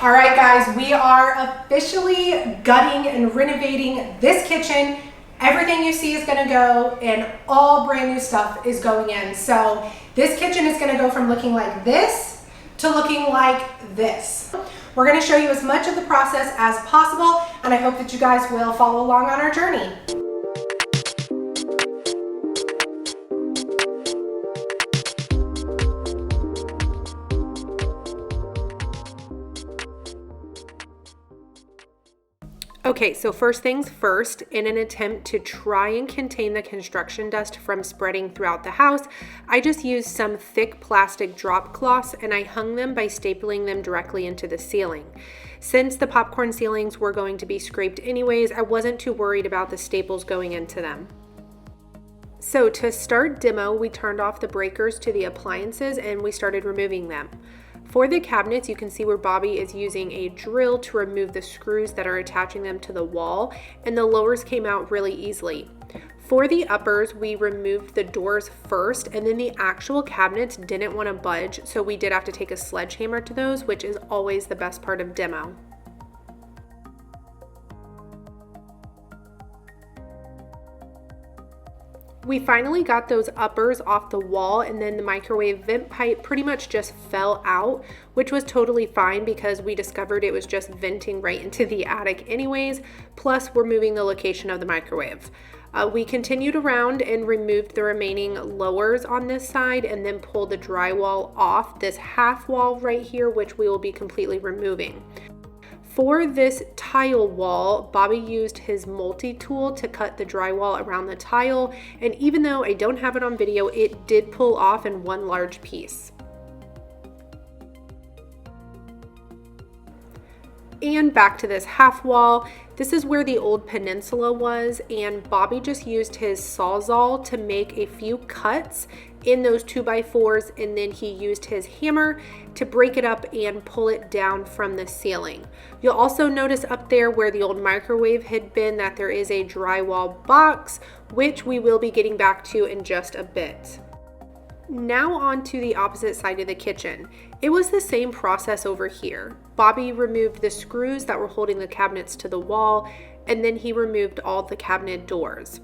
All right, guys, we are officially gutting and renovating this kitchen. Everything you see is gonna go, and all brand new stuff is going in. So this kitchen is gonna go from looking like this to looking like this. We're gonna show you as much of the process as possible, and I hope that you guys will follow along on our journey. Okay, so first things first, in an attempt to try and contain the construction dust from spreading throughout the house, I just used some thick plastic drop cloths and I hung them by stapling them directly into the ceiling. Since the popcorn ceilings were going to be scraped anyways, I wasn't too worried about the staples going into them. So to start demo, we turned off the breakers to the appliances and we started removing them. For the cabinets, you can see where Bobby is using a drill to remove the screws that are attaching them to the wall, and the lowers came out really easily. For the uppers, we removed the doors first, and then the actual cabinets didn't want to budge, so we did have to take a sledgehammer to those, which is always the best part of demo. We finally got those uppers off the wall, and then the microwave vent pipe pretty much just fell out, which was totally fine because we discovered it was just venting right into the attic anyways, plus we're moving the location of the microwave. We continued around and removed the remaining lowers on this side and then pulled the drywall off this half wall right here, which we will be completely removing. For this tile wall, Bobby used his multi-tool to cut the drywall around the tile, and even though I don't have it on video, it did pull off in one large piece. And back to this half wall. This is where the old peninsula was, and Bobby just used his Sawzall to make a few cuts in those 2x4s, and then he used his hammer to break it up and pull it down from the ceiling. You'll also notice up there where the old microwave had been that there is a drywall box, which we will be getting back to in just a bit. Now on to the opposite side of the kitchen. It was the same process over here. Bobby removed the screws that were holding the cabinets to the wall, and then he removed all the cabinet doors.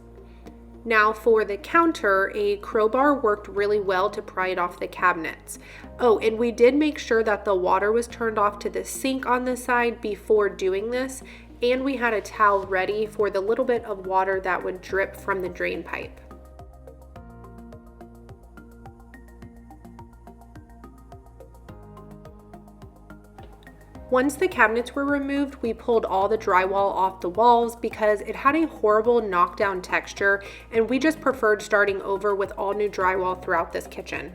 Now for the counter, a crowbar worked really well to pry it off the cabinets. Oh, and we did make sure that the water was turned off to the sink on the side before doing this, and we had a towel ready for the little bit of water that would drip from the drain pipe. Once the cabinets were removed, we pulled all the drywall off the walls because it had a horrible knockdown texture, and we just preferred starting over with all new drywall throughout this kitchen.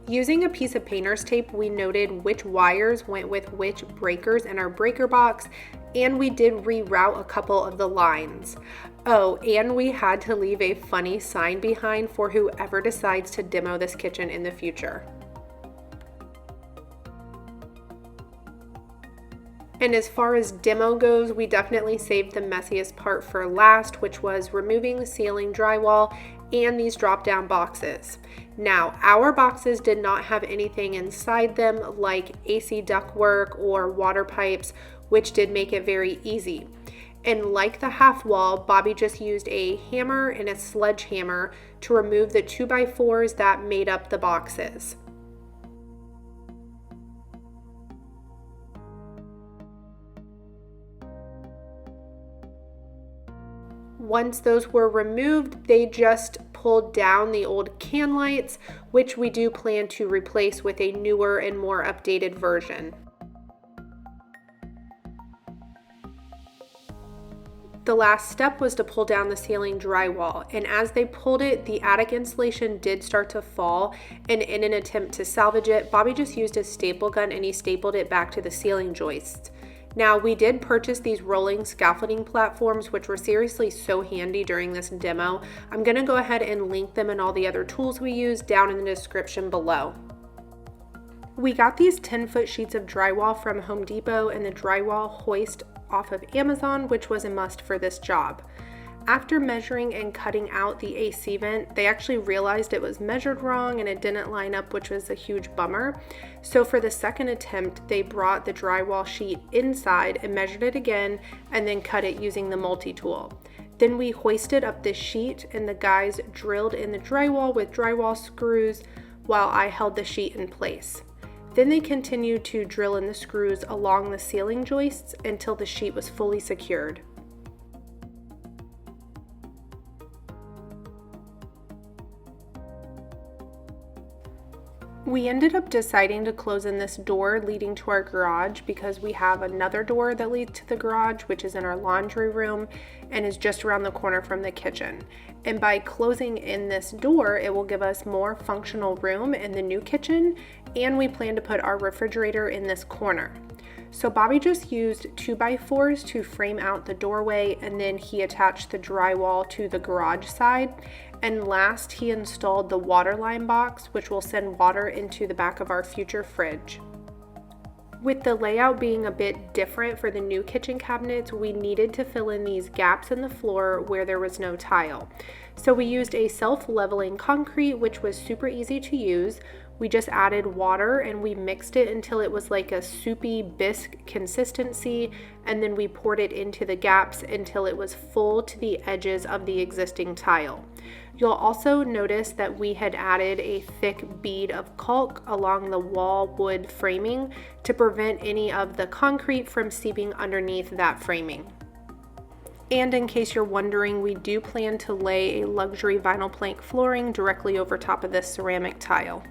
Using a piece of painter's tape, we noted which wires went with which breakers in our breaker box, and we did reroute a couple of the lines. Oh, and we had to leave a funny sign behind for whoever decides to demo this kitchen in the future. And as far as demo goes, we definitely saved the messiest part for last, which was removing the ceiling drywall and these drop-down boxes. Now, our boxes did not have anything inside them like AC ductwork or water pipes, which did make it very easy. And like the half wall, Bobby just used a hammer and a sledgehammer to remove the 2x4s that made up the boxes. Once those were removed, they just pulled down the old can lights, which we do plan to replace with a newer and more updated version. The last step was to pull down the ceiling drywall, and as they pulled it, the attic insulation did start to fall, and in an attempt to salvage it, Bobby just used a staple gun and he stapled it back to the ceiling joists. Now, we did purchase these rolling scaffolding platforms, which were seriously so handy during this demo. I'm going to go ahead and link them and all the other tools we used down in the description below. We got these 10-foot sheets of drywall from Home Depot and the drywall hoist off of Amazon, which was a must for this job. After measuring and cutting out the AC vent, they actually realized it was measured wrong and it didn't line up, which was a huge bummer. So for the second attempt, they brought the drywall sheet inside and measured it again and then cut it using the multi-tool. Then we hoisted up this sheet and the guys drilled in the drywall with drywall screws while I held the sheet in place. Then they continued to drill in the screws along the ceiling joists until the sheet was fully secured. We ended up deciding to close in this door leading to our garage because we have another door that leads to the garage, which is in our laundry room and is just around the corner from the kitchen. And by closing in this door, it will give us more functional room in the new kitchen, and we plan to put our refrigerator in this corner. So Bobby just used 2x4s to frame out the doorway, and then he attached the drywall to the garage side. And last, he installed the water line box, which will send water into the back of our future fridge. With the layout being a bit different for the new kitchen cabinets, we needed to fill in these gaps in the floor where there was no tile. So we used a self-leveling concrete, which was super easy to use. We just added water and we mixed it until it was like a soupy bisque consistency, and then we poured it into the gaps until it was full to the edges of the existing tile. You'll also notice that we had added a thick bead of caulk along the wall wood framing to prevent any of the concrete from seeping underneath that framing. And in case you're wondering, we do plan to lay a luxury vinyl plank flooring directly over top of this ceramic tile.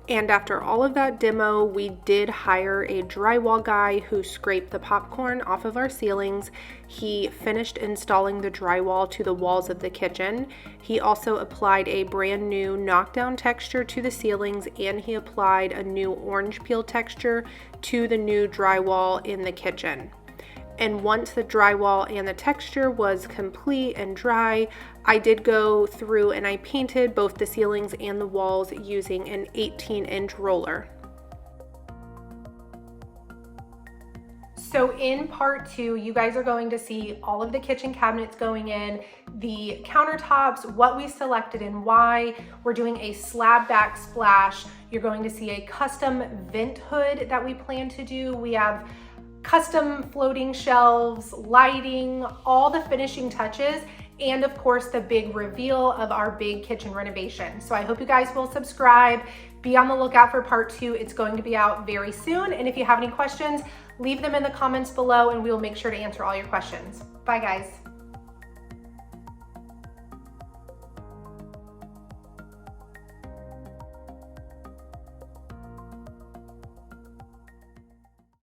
And after all of that demo, we did hire a drywall guy who scraped the popcorn off of our ceilings. He finished installing the drywall to the walls of the kitchen. He also applied a brand new knockdown texture to the ceilings, and he applied a new orange peel texture to the new drywall in the kitchen. And once the drywall and the texture was complete and dry, I did go through and I painted both the ceilings and the walls using an 18-inch roller. So in part 2, you guys are going to see all of the kitchen cabinets going in, the countertops, what we selected and why. We're doing a slab backsplash. You're going to see a custom vent hood that we plan to do. We have custom floating shelves, lighting, all the finishing touches, and of course the big reveal of our big kitchen renovation. So I hope you guys will subscribe. Be on the lookout for part 2. It's going to be out very soon. And if you have any questions, leave them in the comments below and we will make sure to answer all your questions. Bye guys.